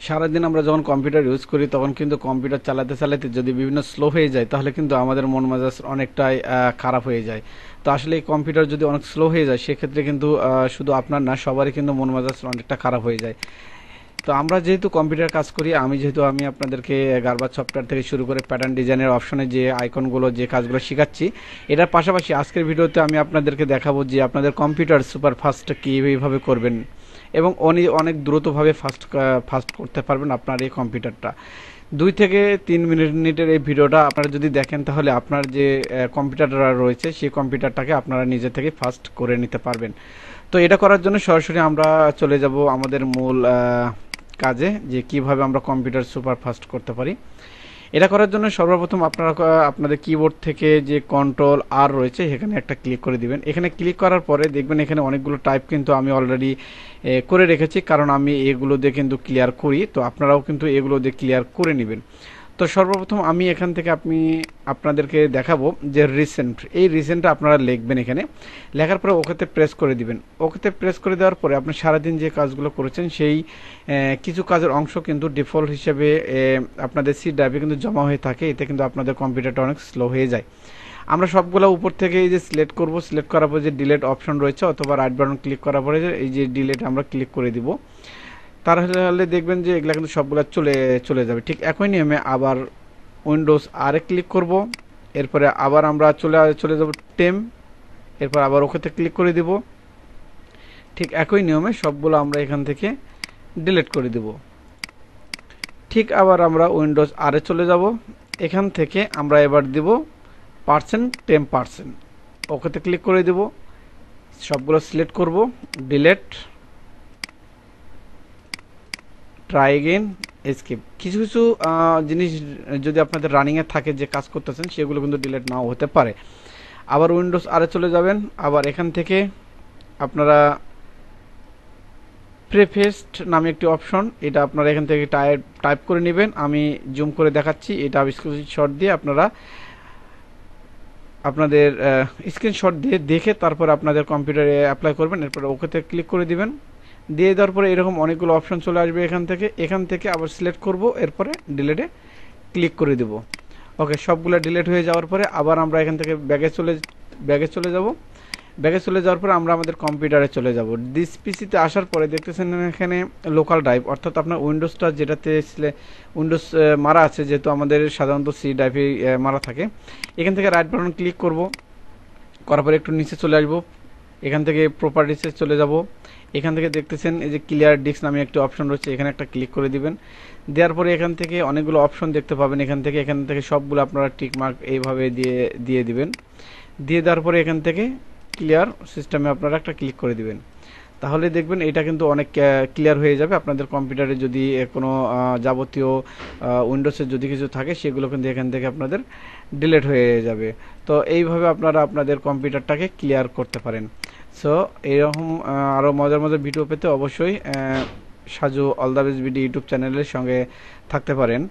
সারাদিন আমরা যখন কম্পিউটার ইউজ করি তখন কিন্তু কম্পিউটার চালাতে চালাতে যদি বিভিন্ন স্লো হয়ে যায় তাহলে কিন্তু আমাদের মন মেজাজ অনেকটাই খারাপ হয়ে যায়। তো আসলে এই কম্পিউটার যদি অনেক স্লো হয়ে যায় সেক্ষেত্রে কিন্তু শুধু আপনার না, সবারই কিন্তু মন মেজাজ অনেকটা খারাপ হয়ে যায়। তো আমরা যেহেতু কম্পিউটার কাজ করি, আমি আপনাদেরকে গার্বাজ সফটওয়্যার থেকে শুরু করে প্যাটার্ন ডিজাইনের অপশনে যে আইকনগুলো, যে কাজগুলো শেখাচ্ছি, এটার পাশাপাশি আজকের ভিডিওতে আমি আপনাদেরকে দেখাবো যে আপনাদের কম্পিউটার সুপার ফাস্ট কীভাবে করবেন এবং অনেক দ্রুতভাবে ফাস্ট করতে পারবেন আপনার এই কম্পিউটারটা। 2 থেকে 3 মিনিটের এই ভিডিওটা আপনারা যদি দেখেন তাহলে আপনার যে কম্পিউটারটা রয়েছে সেই কম্পিউটারটাকে আপনারা নিজে থেকে ফাস্ট করে নিতে পারবেন। তো এটা করার জন্য সরাসরি আমরা চলে যাব আমাদের মূল কাজে, যে কিভাবে আমরা কম্পিউটার সুপার ফাস্ট করতে পারি। এটা করার জন্য সর্বপ্রথম আপনারা আপনাদের কিবোর্ড থেকে যে কন্ট্রোল আর রয়েছে এখানে একটা ক্লিক করে দিবেন। এখানে ক্লিক করার পরে দেখবেন এখানে অনেকগুলো টাইপ কিন্তু আমি অলরেডি করে রেখেছি, কারণ আমি এগুলো দিয়ে কিন্তু ক্লিয়ার করি। তো আপনারাও কিন্তু এগুলো দিয়ে ক্লিয়ার করে নেবেন। তো সর্বপ্রথম আমি এখান থেকে আপনাদেরকে দেখাবো যে রিসেন্ট, এই রিসেন্টটা আপনারা লিখবেন। এখানে লেখার পরে ওকেতে প্রেস করে দিবেন। ওকেতে প্রেস করে দেওয়ার পরে আপনি সারাদিন যে কাজগুলো করেছেন সেই কিছু কাজের অংশ কিন্তু ডিফল্ট হিসেবে আপনাদের সি ড্রাইভে কিন্তু জমা হয়ে থাকে। এতে কিন্তু আপনাদের কম্পিউটারটা অনেক স্লো হয়ে যায়। আমরা সবগুলো উপর থেকে এই যে সিলেক্ট করব, সিলেক্ট করার পরে যে ডিলিট অপশন রয়েছে অথবা রাইট বাটন ক্লিক করার পরে এই যে ডিলিট আমরা ক্লিক করে দিব। তাহলে দেখবেন যে এগুলা কিন্তু সবগুলো চলে যাবে। ঠিক একই নিয়মে আবার উইন্ডোজ আরে ক্লিক করব, এরপরে আবার আমরা চলে যাব টেম, এরপর আবার ওকেতে ক্লিক করে দিব। ঠিক একই নিয়মে সবগুলো আমরা এখান থেকে ডিলিট করে দিব। ঠিক আবার আমরা উইন্ডোজ আরে চলে যাব, এখান থেকে আমরা এবার দিব %10%, ওকেতে ক্লিক করে দিব, সবগুলো সিলেক্ট করব, ডিলিট, ট্রাই এগেইন, এসকেপ। কিছু কিছু জিনিস যদি আপনাদের রানিংয়ে থাকে, যে কাজ করতেছেন, সেগুলো কিন্তু ডিলিট নাও হতে পারে। আবার উইন্ডোজ আরে চলে যাবেন, আবার এখান থেকে আপনারা প্রিফেস্ট নামে একটি অপশন, এটা আপনারা এখান থেকে টাইপ করে নেবেন। আমি জুম করে দেখাচ্ছি, এটা স্ক্রিনশট দিয়ে আপনাদের স্ক্রিনশট দিয়ে দেখে তারপর আপনাদের কম্পিউটারে অ্যাপ্লাই করবেন। এরপর ওকেতে ক্লিক করে দিবেন। দিয়ে দেওয়ার পরে এরকম অনেকগুলো অপশন চলে আসবে। এখান থেকে আবার সিলেক্ট করব, এরপরে ডিলিটে ক্লিক করে দেব। ওকে, সবগুলো ডিলিট হয়ে যাওয়ার পরে আবার আমরা এখান থেকে ব্যাগে চলে যাব। ব্যাগে চলে যাওয়ার পরে আমরা আমাদের কম্পিউটারে চলে যাব। দিস পিসিতে আসার পরে দেখতেছেন এখানে লোকাল ড্রাইভ, অর্থাৎ আপনার উইন্ডোজটা যেটাতে উইন্ডোজ মারা আছে, যেহেতু আমাদের সাধারণত সি ড্রাইভে মারা থাকে। এখান থেকে রাইট বাটন ক্লিক করব, করার পরে একটু নিচে চলে আসবো, এখান থেকে প্রপার্টিসে চলে যাব। এখান থেকে দেখতেছেন এই যে ক্লিয়ার ডিস্ক নামে একটা অপশন রয়েছে, এখানে একটা ক্লিক করে দিবেন। দেওয়ার পরে এখান থেকে অনেকগুলো অপশন দেখতে পাবেন। এখান থেকে সবগুলো আপনারা টিক মার্ক এইভাবে দিয়ে দিবেন। দিয়ে দেওয়ার পরে এখান থেকে ক্লিয়ার সিস্টেমে আপনারা একটা ক্লিক করে দিবেন। তাহলে দেখবেন এটা কিন্তু অনেক ক্লিয়ার হয়ে যাবে। আপনাদের কম্পিউটারে যদি কোনো যাবতীয় উইন্ডোজের যদি কিছু থাকে সেগুলো কিন্তু এখান থেকে আপনাদের ডিলিট হয়ে যাবে। তো এইভাবে আপনারা আপনাদের কম্পিউটারটাকে ক্লিয়ার করতে পারেন। সো এরকম আরও মজার মজার ভিডিও পেতে অবশ্যই Saju all the best video YouTube চ্যানেলের সঙ্গে থাকতে পারেন।